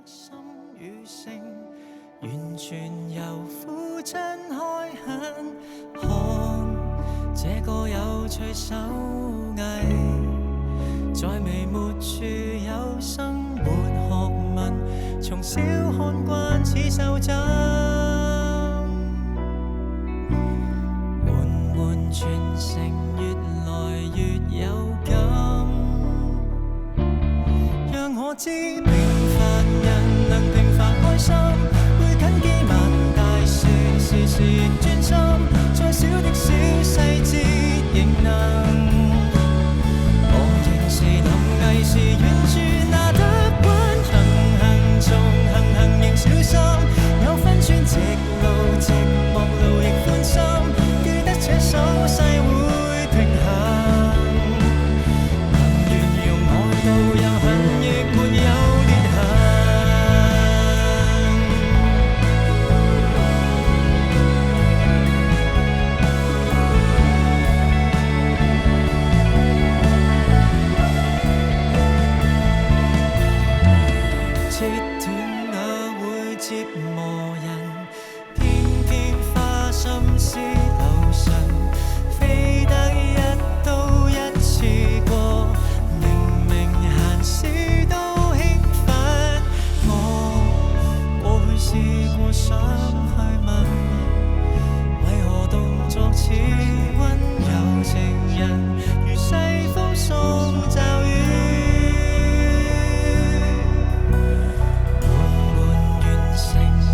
心與性，完全由父親開墾。看這個有趣手藝，在微末處有生活學問，從小看慣似受浸，緩緩傳承越來越有感。讓我知平凡人能平凡開心，會謹記萬大事，時時亦專心，再小的小細節仍能。我仍是臨危時遠處拿得穩，行縱行仍小心，有分寸直路寂寞路亦寬心，記得這手勢會平衡。能炫耀愛到有恨亦沒有裂痕。切斷那會折磨人，偏偏花心思留神，非得一刀一次過，明明閒時都興奮。我過去試過想去問，為何動作似溫柔情人，如西風送驟雨。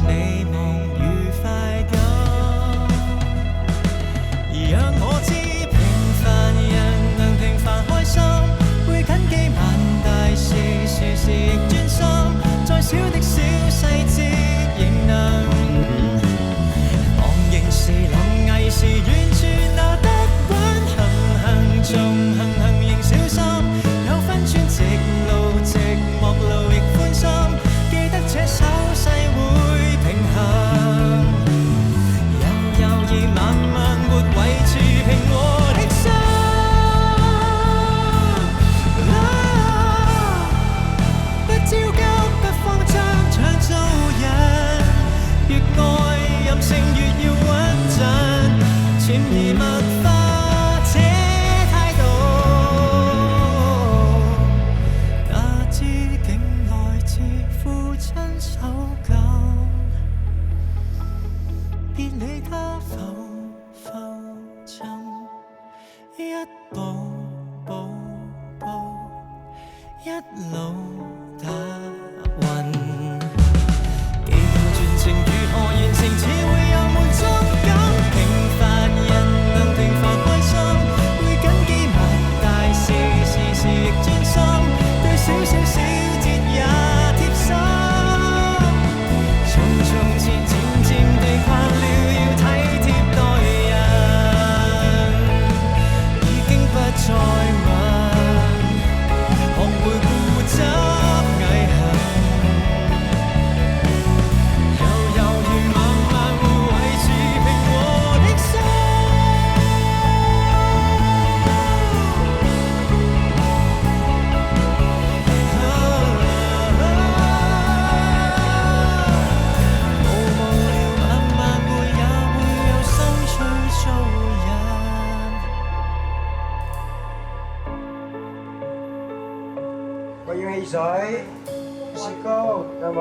你夢愉快感，讓我知平凡人能平凡開心，會謹記萬大事，時時亦專心，再小的小細節仍能。旁仍是臨危時遠處拿得穩，行縱行仍小心，有分寸直路寂寞路亦寬心，記得這手勢會平衡，悠悠而慢慢沒位置平和的心。不焦急不慌張像做人，越愛任性越要穩陣，潛移默化這態度，哪知竟來自父親手感。別理他浮浮沉，一步步步一路踏雲。記住全程如何完成，只會有滿足感。平凡人能平凡開心，會謹記萬大事，時時亦專心，對小小小節也貼心。從前漸漸地慣了要體貼待人，已經不再問，學會固執毅行，猶如慢慢會維持平和的心。無聊慢慢會也會有心趣做人。我要汽水、雪糕，有冇？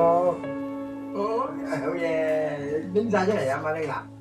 好嘢，拎晒出嚟啊嘛，呢個。